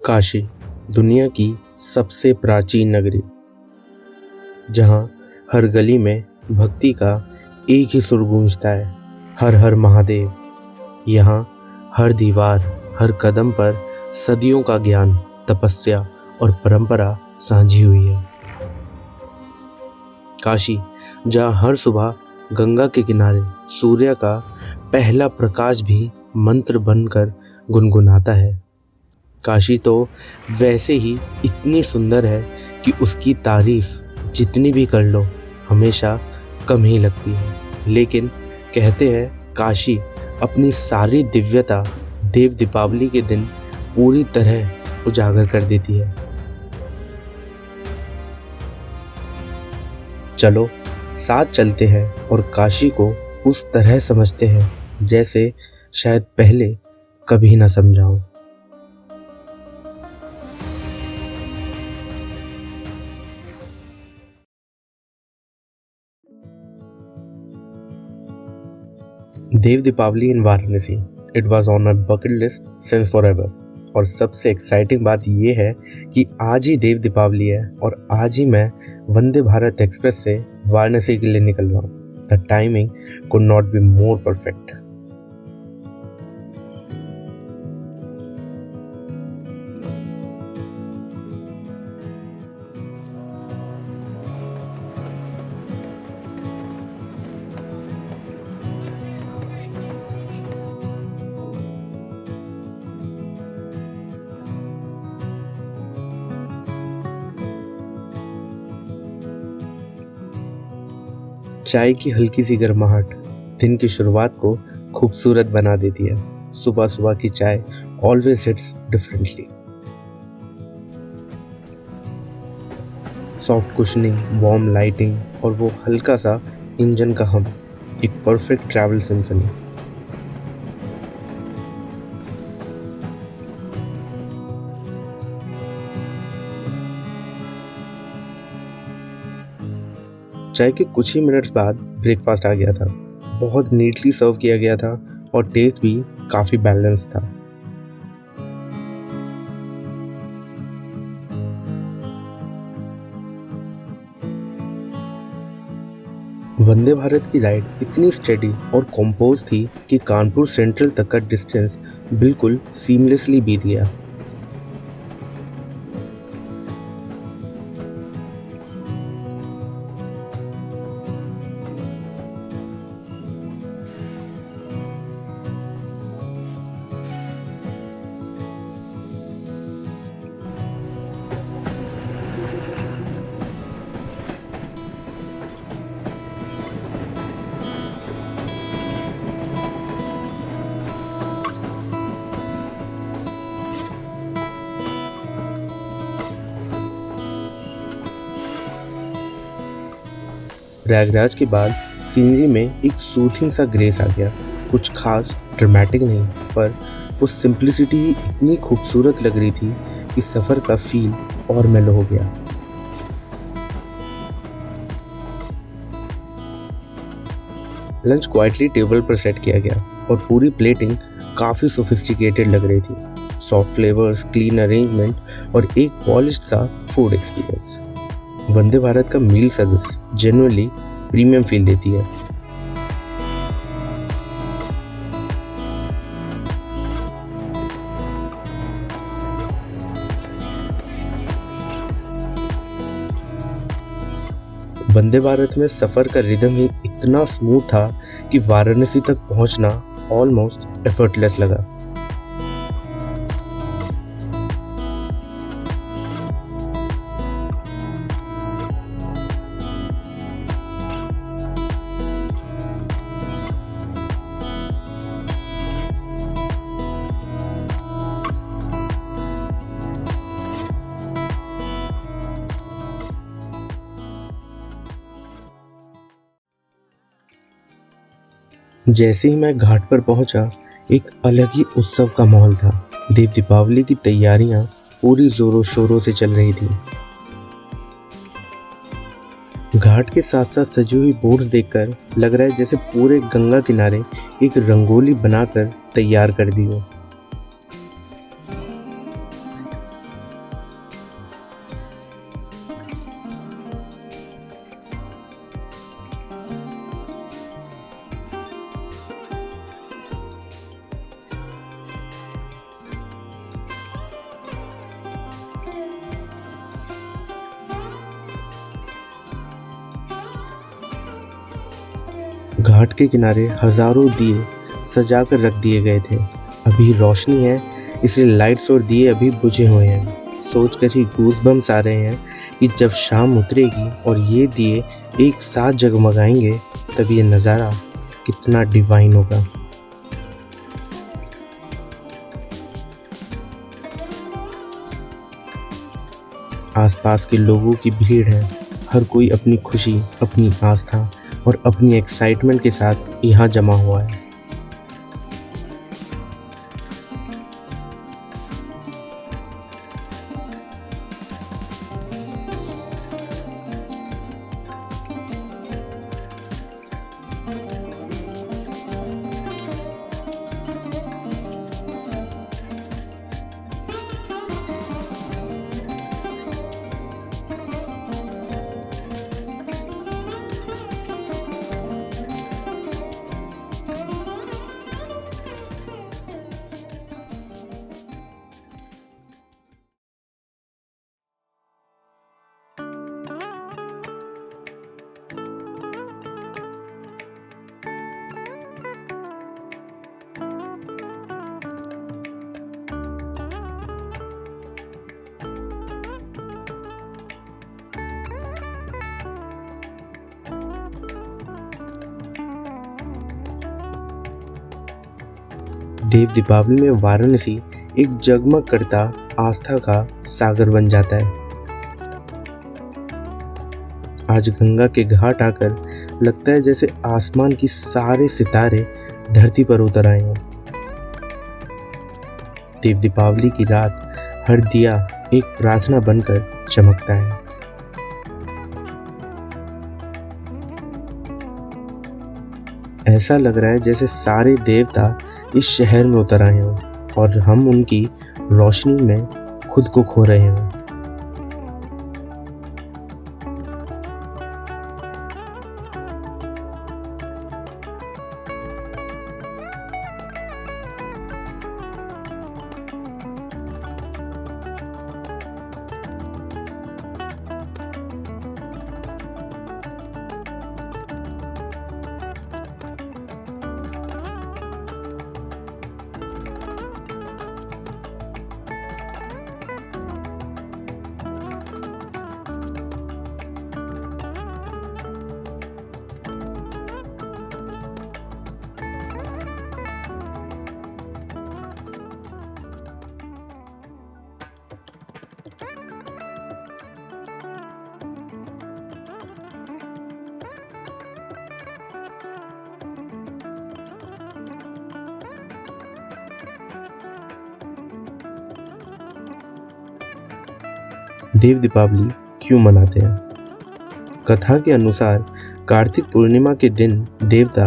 काशी, दुनिया की सबसे प्राचीन नगरी, जहाँ हर गली में भक्ति का एक ही सुर गूंजता है, हर हर महादेव। यहाँ हर दीवार, हर कदम पर सदियों का ज्ञान, तपस्या और परंपरा साझी हुई है। काशी, जहाँ हर सुबह गंगा के किनारे सूर्य का पहला प्रकाश भी मंत्र बनकर गुनगुनाता है। काशी तो वैसे ही इतनी सुंदर है कि उसकी तारीफ जितनी भी कर लो हमेशा कम ही लगती है। लेकिन कहते हैं काशी अपनी सारी दिव्यता देव दीपावली के दिन पूरी तरह उजागर कर देती है। चलो साथ चलते हैं और काशी को उस तरह समझते हैं जैसे शायद पहले कभी ना समझा हो। Dev Deepavali in Varanasi, it was on my bucket list since forever एवर। और सबसे एक्साइटिंग बात यह है कि आज ही देव दीपावली है और आज ही मैं वंदे भारत एक्सप्रेस से वाराणसी के लिए निकल रहा हूँ। The timing could not be more perfect. चाय की हल्की सी गर्माहट दिन की शुरुआत को खूबसूरत बना देती है। सुबह सुबह की चाय always hits differently. Soft cushioning, warm lighting और वो हल्का सा इंजन का हम, एक परफेक्ट ट्रैवल सिम्फनी। चाय के कुछ ही मिनट्स बाद ब्रेकफास्ट आ गया था। बहुत नीटली सर्व किया गया था और टेस्ट भी काफ़ी बैलेंस था। वंदे भारत की राइड इतनी स्टेडी और कंपोज थी कि कानपुर सेंट्रल तक का डिस्टेंस बिल्कुल सीमलेसली बीत गया। प्रयागराज के बाद सीनरी में एक सूथिंग सा ग्रेस आ गया। कुछ खास ड्रामेटिक नहीं, पर वो सिंप्लिसिटी ही इतनी खूबसूरत लग रही थी कि सफ़र का फील और मेलो हो गया। लंच क्वाइटली टेबल पर सेट किया गया और पूरी प्लेटिंग काफ़ी सोफिस्टिकेटेड लग रही थी। सॉफ्ट फ्लेवर्स, क्लीन अरेंजमेंट और एक पॉलिश्ड सा फूड एक्सपीरियंस। वंदे भारत का मील सर्विस जेन्युइनली प्रीमियम फील देती है। वंदे भारत में सफ़र का रिदम ही इतना स्मूथ था कि वाराणसी तक पहुंचना ऑलमोस्ट एफर्टलेस लगा। जैसे ही मैं घाट पर पहुंचा, एक अलग ही उत्सव का माहौल था। देव दीपावली की तैयारियां पूरी जोरों शोरों से चल रही थी। घाट के साथ साथ सजी हुई बोट्स देखकर लग रहा है जैसे पूरे गंगा किनारे एक रंगोली बनाकर तैयार कर दी हो। घाट के किनारे हजारों दिए सजा कर रख दिए गए थे। अभी रोशनी है, इसलिए लाइट्स और दिए अभी बुझे हुए हैं। सोचकर ही गूज़बम्स आ रहे हैं कि जब शाम उतरेगी और ये दिए एक साथ जगमगाएंगे तब ये नज़ारा कितना डिवाइन होगा। आसपास के लोगों की भीड़ है, हर कोई अपनी खुशी, अपनी आस्था और अपनी एक्साइटमेंट के साथ यहाँ जमा हुआ है। देव दीपावली में वाराणसी एक जगमग करता आस्था का सागर बन जाता है। आज गंगा के घाट आकर लगता है जैसे आसमान की सारे सितारे धरती पर उतर आए हों। देव दीपावली की रात हर दिया एक प्रार्थना बनकर चमकता है। ऐसा लग रहा है जैसे सारे देवता इस शहर में उतर आए हों और हम उनकी रोशनी में खुद को खो रहे हों। देव दीपावली क्यों मनाते हैं? कथा के अनुसार कार्तिक पूर्णिमा के दिन देवता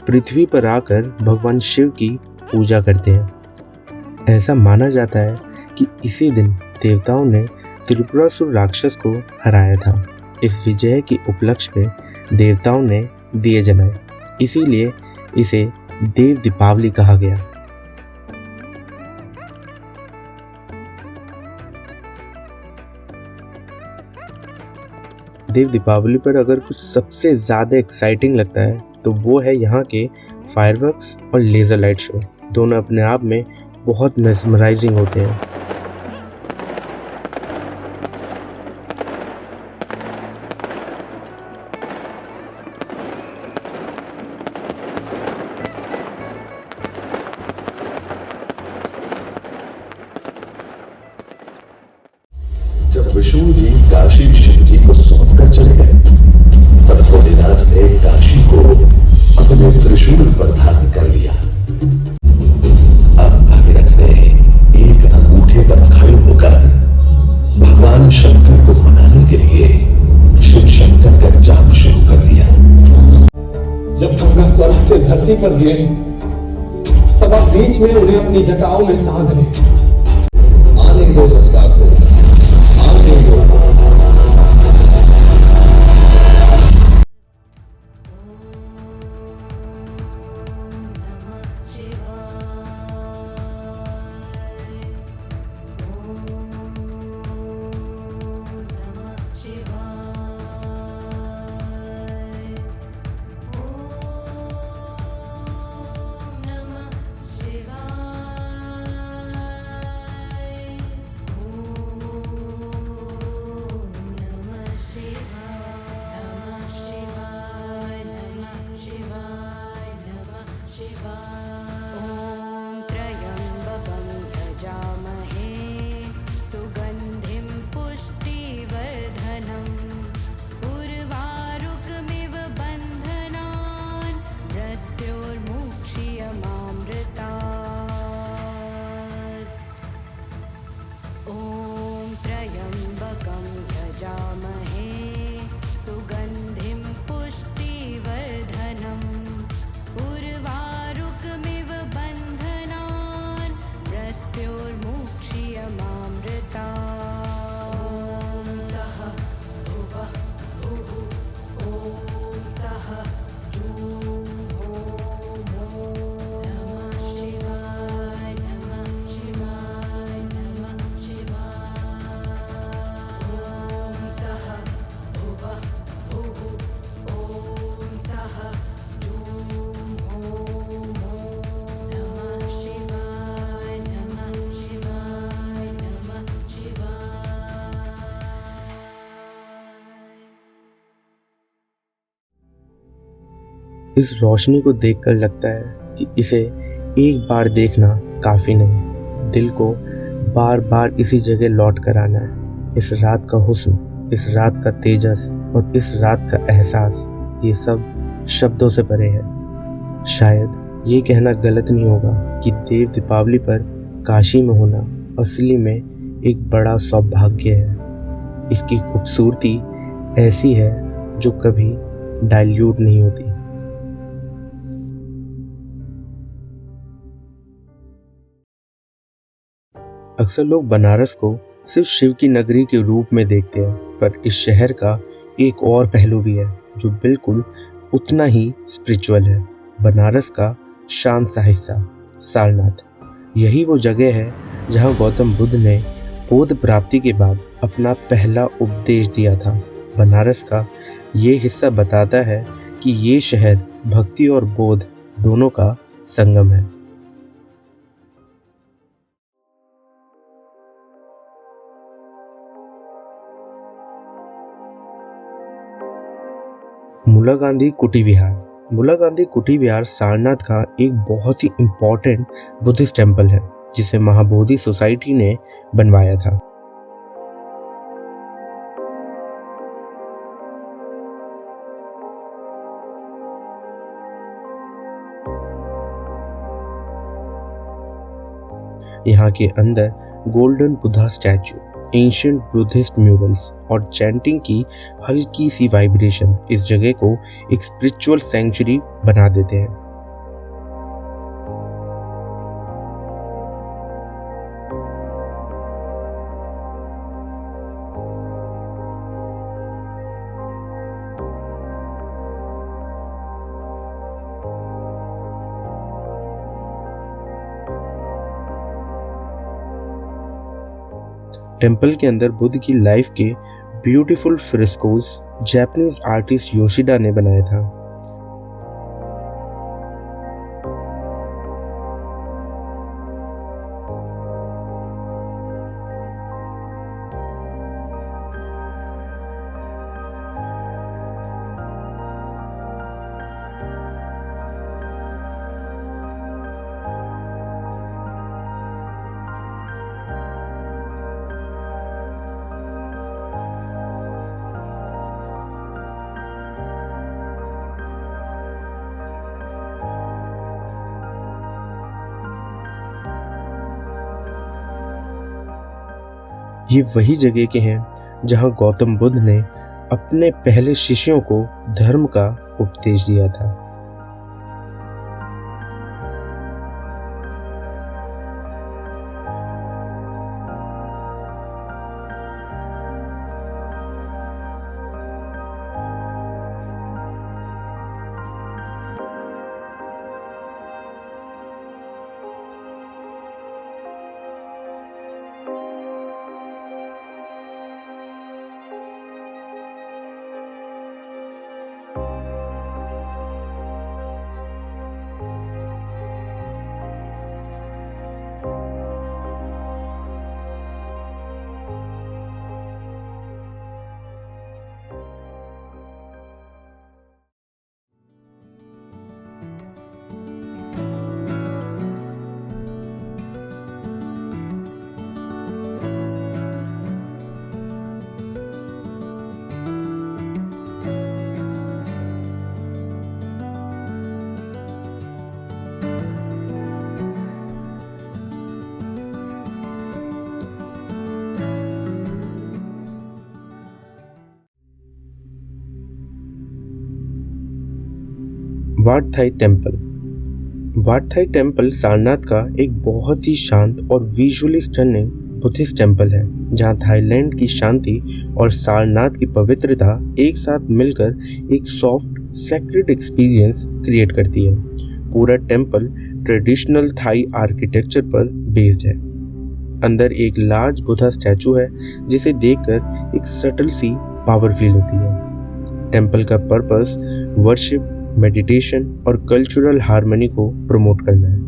पृथ्वी पर आकर भगवान शिव की पूजा करते हैं। ऐसा माना जाता है कि इसी दिन देवताओं ने त्रिपुरासुर राक्षस को हराया था। इस विजय के उपलक्ष्य में देवताओं ने दिए जलाए, इसीलिए इसे देव दीपावली कहा गया। देव दीपावली पर अगर कुछ सबसे ज़्यादा एक्साइटिंग लगता है तो वो है यहाँ के फायरवर्क्स और लेज़र लाइट शो। दोनों अपने आप में बहुत मेस्मराइजिंग होते हैं। जब विष्णु जी काशी शिव जी को सौंप कर चले गए, तब भोलेनाथ ने काशी को अपने त्रिशूल पर धारण कर लिया। अब भगीरथ ने एक अंगूठे पर खड़े होकर भगवान शंकर को मनाने के लिए शिव शंकर का जाप शुरू कर दिया। जब गंगा स्वर्ग से धरती पर गिरे, तब आप बीच में उन्हें अपनी जटाओं में साध लें। आने दो सत्ता को, आने दो। ॐ त्र्यम्बकं यजामहे सुगन्धिं पुष्टिवर्धनम् उर्वारुकमिव बन्धनान् मृत्योर्मुक्ष्यमामृतात्। ॐ सः भुवः भुः ॐ सः जूं नमः शिवाय नमः शिवाय नमः शिवाय। ॐ सः भुवः भुः ॐ सः जूं नमः शिवाय नमः शिवाय नमः शिवाय। इस रोशनी को देखकर लगता है कि इसे एक बार देखना काफी नहीं, दिल को बार बार इसी जगह लौट कर आना है। इस रात का हुस्न, इस रात का तेजस और इस रात का एहसास, ये सब शब्दों से परे है। शायद ये कहना गलत नहीं होगा कि देव दीपावली पर काशी में होना असली में एक बड़ा सौभाग्य है। इसकी खूबसूरती ऐसी है जो कभी डाइल्यूट नहीं होती। अक्सर लोग बनारस को सिर्फ शिव की नगरी के रूप में देखते हैं, पर इस शहर का एक और पहलू भी है जो बिल्कुल उतना ही स्पिरिचुअल है। बनारस का शांत सा हिस्सा सारनाथ, यही वो जगह है जहां गौतम बुद्ध ने बोध प्राप्ति के बाद अपना पहला उपदेश दिया था। बनारस का ये हिस्सा बताता है कि ये शहर भक्ति और बोध दोनों का संगम है। मुला गांधी कुटी विहार। मुला गांधी कुटी विहार सारनाथ का एक बहुत ही इम्पोर्टेंट बुद्धिस्ट टेम्पल है जिसे महाबोधि सोसाइटी ने बनवाया था। यहाँ के अंदर golden Buddha statue, ancient Buddhist murals और चैंटिंग की हल्की सी वाइब्रेशन इस जगह को एक स्पिरिचुअल सेंचुरी बना देते हैं। टेम्पल के अंदर बुद्ध की लाइफ के ब्यूटीफुल फ्रेस्कोस जापानीज आर्टिस्ट योशिडा ने बनाया था। ये वही जगह के हैं जहां गौतम बुद्ध ने अपने पहले शिष्यों को धर्म का उपदेश दिया था। वाट थाई टेम्पल। वाट थाई टेम्पल सारनाथ का एक बहुत ही शांत और विजुअली स्टनिंग बुद्धिस्ट टेम्पल है, जहाँ थाईलैंड की शांति और सारनाथ की पवित्रता एक साथ मिलकर एक सॉफ्ट सेक्रेड एक्सपीरियंस क्रिएट करती है। पूरा टेम्पल ट्रेडिशनल थाई आर्किटेक्चर पर बेस्ड है। अंदर एक लार्ज बुद्धा स्टैचू है, जिसे देखकर एक सटल सी पावर फील होती है। टेम्पल का पर्पस वर्शिप, मेडिटेशन और कल्चरल हार्मनी को प्रमोट करना है।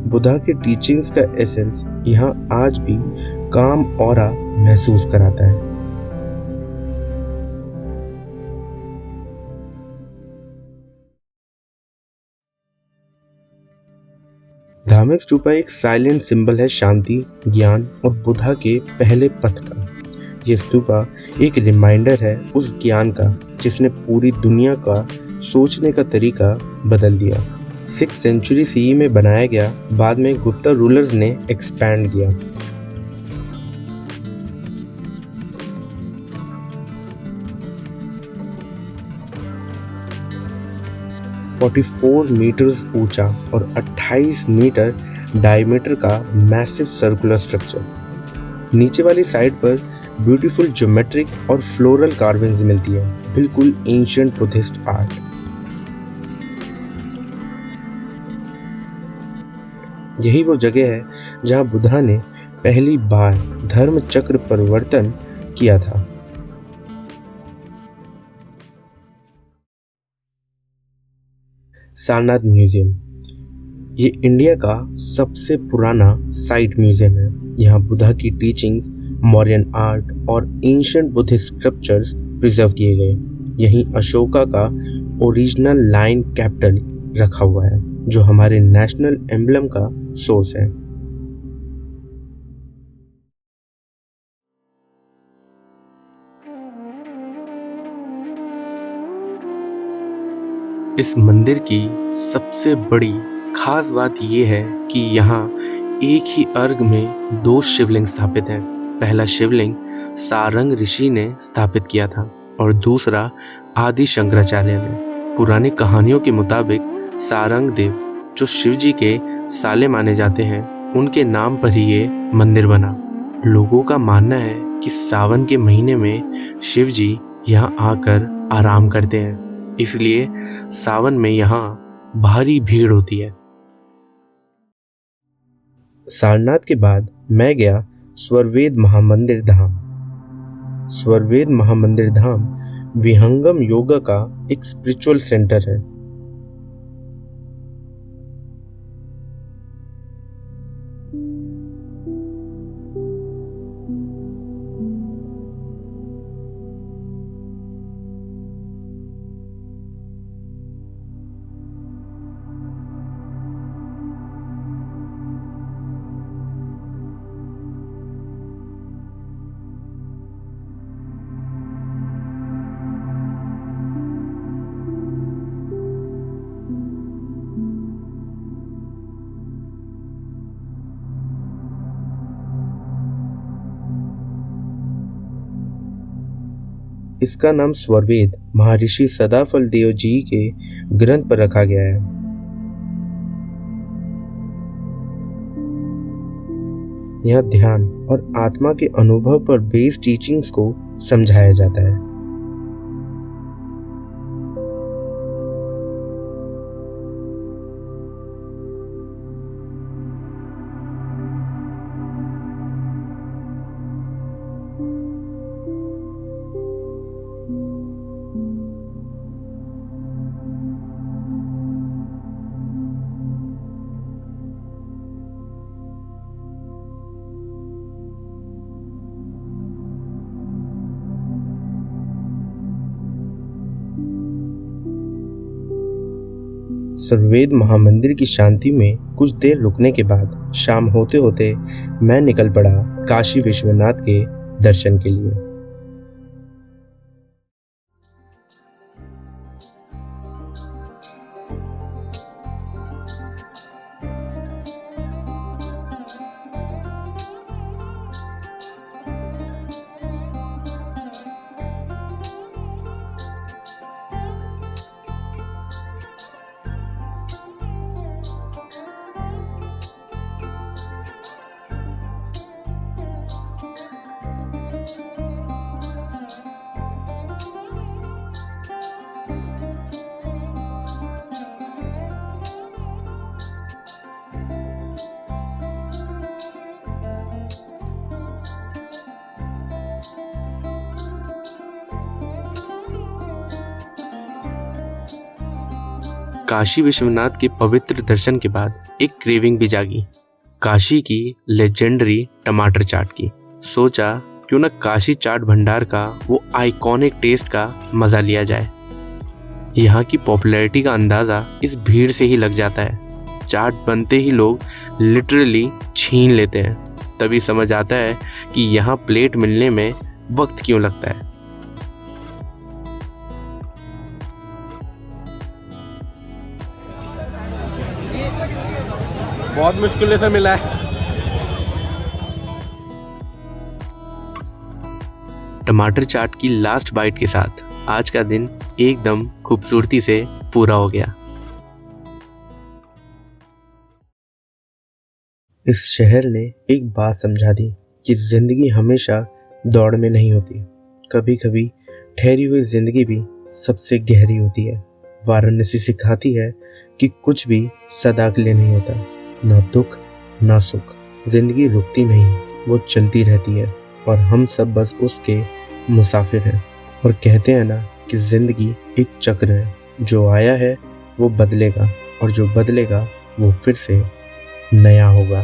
बुद्धा के टीचिंग्स का एसेंस यहाँ आज भी काम ऑरा महसूस कराता है। धार्मिक स्तूपा एक साइलेंट सिंबल है शांति, ज्ञान और बुद्धा के पहले पथ का। ये स्तूपा एक रिमाइंडर है उस ज्ञान का जिसने पूरी दुनिया का सोचने का तरीका बदल दिया। 6th सेंचुरी सीई में बनाया गया, बाद में गुप्ता रूलर्स ने एक्सपैंड किया। मीटर्स ऊंचा और 28 मीटर डायमीटर का मैसिव सर्कुलर स्ट्रक्चर। नीचे वाली साइड पर ब्यूटीफुल ज्योमेट्रिक और फ्लोरल कार्विंग्स मिलती है, बिल्कुल एंशिएंट बुद्धिस्ट आर्ट। यही वो जगह है जहां बुद्धा ने पहली बार धर्म चक्र परिवर्तन किया था। सारनाथ म्यूजियम, ये इंडिया का सबसे पुराना साइट म्यूजियम है। यहाँ बुद्धा की टीचिंग्स, मौर्यन आर्ट और एंशिएंट बुद्धिस्ट स्क्रप्चर्स प्रिजर्व किए गए। यहीं अशोका का ओरिजिनल लाइन कैपिटल रखा हुआ है, जो हमारे नेशनल एम्बलम का सोर्स है। इस मंदिर की सबसे बड़ी खास बात यह है कि यहाँ एक ही अर्घ में 2 शिवलिंग स्थापित हैं। पहला शिवलिंग सारंग ऋषि ने स्थापित किया था और दूसरा आदि शंकराचार्य ने। पुरानी कहानियों के मुताबिक सारंग देव, जो शिव जी के साले माने जाते हैं, उनके नाम पर ही ये मंदिर बना। लोगों का मानना है कि सावन के महीने में शिव जी यहाँ आकर आराम करते हैं, इसलिए सावन में यहाँ भारी भीड़ होती है। सारनाथ के बाद मैं गया स्वरवेद महामंदिर धाम। स्वरवेद महामंदिर धाम विहंगम योगा का एक स्पिरिचुअल सेंटर है। इसका नाम स्वरवेद महर्षि सदाफल देव जी के ग्रंथ पर रखा गया है। यह ध्यान और आत्मा के अनुभव पर बेस्ड टीचिंग्स को समझाया जाता है। स्वरवेद महामंदिर की शांति में कुछ देर रुकने के बाद शाम होते होते मैं निकल पड़ा काशी विश्वनाथ के दर्शन के लिए। काशी विश्वनाथ के पवित्र दर्शन के बाद एक क्रेविंग भी जागी, काशी की लेजेंडरी टमाटर चाट की। सोचा क्यों ना काशी चाट भंडार का वो आइकॉनिक टेस्ट का मजा लिया जाए। यहाँ की पॉपुलैरिटी का अंदाजा इस भीड़ से ही लग जाता है। चाट बनते ही लोग लिटरली छीन लेते हैं, तभी समझ आता है कि यहाँ प्लेट मिलने में वक्त क्यों लगता है। बहुत मुश्किल से मिला है। टमाटर चाट की लास्ट बाइट के साथ आज का दिन एकदम खूबसूरती से पूरा हो गया। इस शहर ने एक बात समझा दी कि जिंदगी हमेशा दौड़ में नहीं होती, कभी कभी ठहरी हुई जिंदगी भी सबसे गहरी होती है। वाराणसी सिखाती है कि कुछ भी सदा के लिए नहीं होता, ना दुख ना सुख। जिंदगी रुकती नहीं, वो चलती रहती है और हम सब बस उसके मुसाफिर हैं। और कहते हैं ना कि जिंदगी एक चक्र है, जो आया है वो बदलेगा और जो बदलेगा वो फिर से नया होगा।